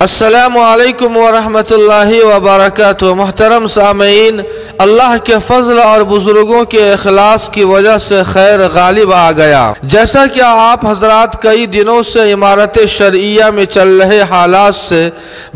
السلام علیکم ورحمۃ اللہ وبرکاتہ۔ محترم سامعین، اللہ کے فضل اور بزرگوں کے اخلاص کی وجہ سے خیر غالب آ گیا۔ جیسا کہ آپ حضرات کئی دنوں سے امارت شرعیہ میں چل رہے حالات سے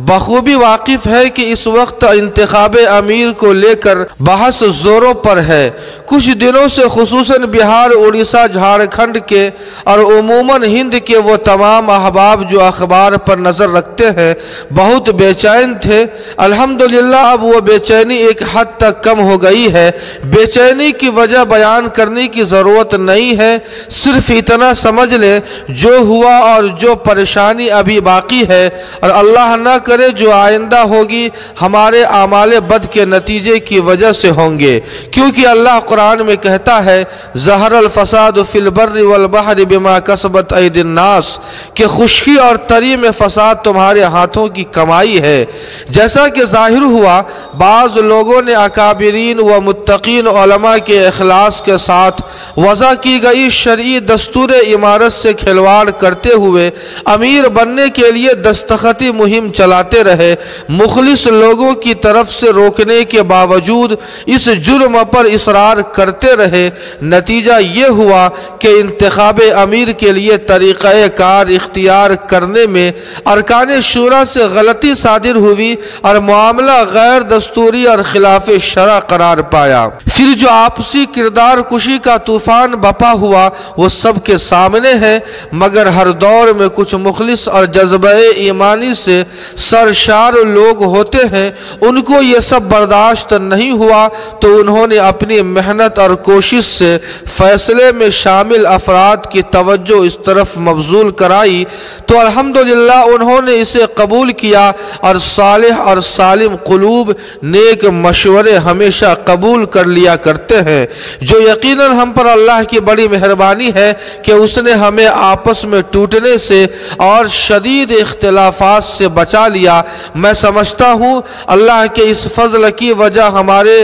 بخوبی واقف ہے کہ اس وقت انتخاب امیر کو لے کر بحث زوروں پر ہے۔ کچھ دنوں سے خصوصاً بہار، اڑیسہ، جھارکھنڈ کے اور عموماً ہند کے وہ تمام احباب جو اخبار پر نظر رکھتے ہیں بہت بے چین تھے۔ الحمدللہ اب وہ بے چینی ایک حد تک کم ہو گئی ہے۔ بے چینی کی وجہ بیان کرنے کی ضرورت نہیں ہے، صرف اتنا سمجھ لیں جو ہوا اور جو پریشانی ابھی باقی ہے اور اللہ نہ کرے جو آئندہ ہوگی ہمارے اعمال بد کے نتیجے کی وجہ سے ہوں گے، کیونکہ اللہ قرآن میں کہتا ہے ظہر الفساد فی البر والبحر بما کسبت ایدی الناس، کہ خشکی اور تری میں فساد تمہارے ہاتھوں کی کمائی ہے۔ جیسا کہ ظاہر ہوا بعض لوگوں نے اکابرین و متقین علماء کے اخلاص کے ساتھ وضع کی گئی شرعی دستور امارت سے کھلواڑ کرتے ہوئے امیر بننے کے لیے دستخطی مہم چلاتے رہے۔ مخلص لوگوں کی طرف سے روکنے کے باوجود اس جرم پر اصرار کرتے رہے۔ نتیجہ یہ ہوا کہ انتخاب امیر کے لیے طریقہ کار اختیار کرنے میں ارکان شورا سے غلطی صادر ہوئی اور معاملہ غیر دستوری اور خلاف شرع قرار پایا۔ پھر جو آپسی کردار کشی کا طوفان بپا ہوا وہ سب کے سامنے ہے، مگر ہر دور میں کچھ مخلص اور جذبہ ایمانی سے سرشار لوگ ہوتے ہیں، ان کو یہ سب برداشت نہیں ہوا تو انہوں نے اپنی محنت اور کوشش سے فیصلے میں شامل افراد کی توجہ اس طرف مبذول کرائی تو الحمدللہ انہوں نے اسے قبول کیا، اور صالح اور سالم قلوب نیک مشورے ہمیشہ قبول کر لیا کرتے ہیں، جو یقیناً ہم پر اللہ کی بڑی مہربانی ہے کہ اس نے ہمیں آپس میں ٹوٹنے سے اور شدید اختلافات سے بچا لیا۔ میں سمجھتا ہوں اللہ کے اس فضل کی وجہ ہمارے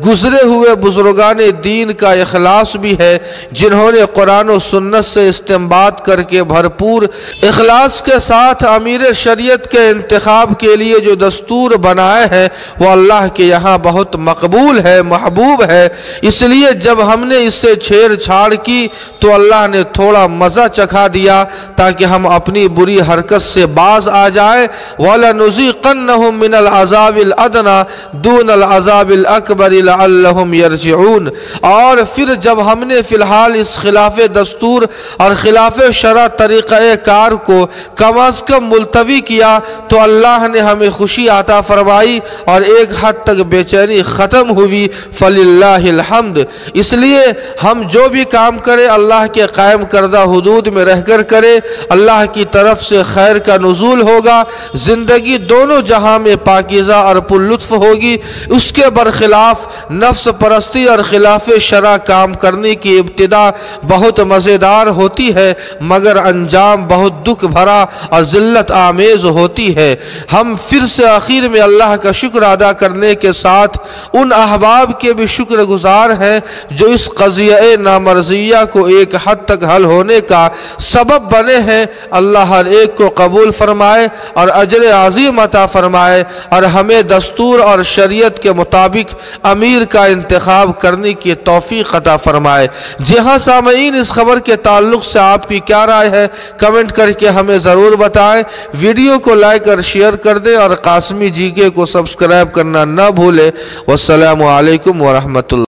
گزرے ہوئے بزرگان دین کا اخلاص بھی ہے، جنہوں نے قرآن و سنت سے استنباط کر کے بھرپور اخلاص کے ساتھ امیر شریعت کے انتخاب کے لیے جو دستور بنائے ہیں وہ اللہ کے یہاں بہت مقبول ہے، محبوب ہے۔ اس لیے جب ہم نے اس سے چھیڑ چھاڑ کی تو اللہ نے تھوڑا مزہ چکھا دیا تاکہ ہم اپنی بری حرکت سے باز آ جائیں۔ وَلَنُذِيقَنَّهُم مِّنَ الْعَذَابِ الْأَدْنَىٰ دُونَ الْعَذَابِ الْأَكْبَرِ لَعَلَّهُمْ يَرْجِعُونَ۔ اور پھر جب ہم نے فی الحال اس خلاف دستور اور خلاف شرع طریقہ کار کو کم از کم ملتوی کیا تو اللہ نے ہمیں خوشی عطا فرمائی اور ایک حد تک بے چینی ختم ہوئی، فللہ الحمد۔ اس لیے ہم جو بھی کام کریں اللہ کے قائم کردہ حدود میں رہ کر کرے، اللہ کی طرف سے خیر کا نزول ہوگا، زندگی دونوں جہاں میں پاکیزہ اور پر لطف ہوگی۔ اس کے برخلاف نفس پرستی اور خلاف شرع کام کرنے کی ابتدا بہت مزیدار ہوتی ہے مگر انجام بہت دکھ بھرا اور ذلت آمیز ہوتی ہے۔ ہم پھر سے آخر میں اللہ کا شکر ادا کرنے کے ساتھ ان احباب کے بھی شکر گزار ہیں جو اس قضیہ نامرضیہ کو ایک حد تک حل ہونے کا سبب بنے ہیں۔ اللہ ہر ایک کو قبول فرمائے اور اجر عظیم عطا فرمائے اور ہمیں دستور اور شریعت کے مطابق امیر کا انتخاب کرنے کی توفیق عطا فرمائے۔ جی ہاں سامعین، اس خبر کے تعلق سے آپ کی کیا رائے ہے کمنٹ کر کے ہمیں ضرور بتائیں۔ ویڈیو کو لائک اور شیئر کر دیں اور قاسمی جی کے کو سبسکرائب کرنا نہ بھولیں۔ والسلام علیکم ورحمۃ اللہ۔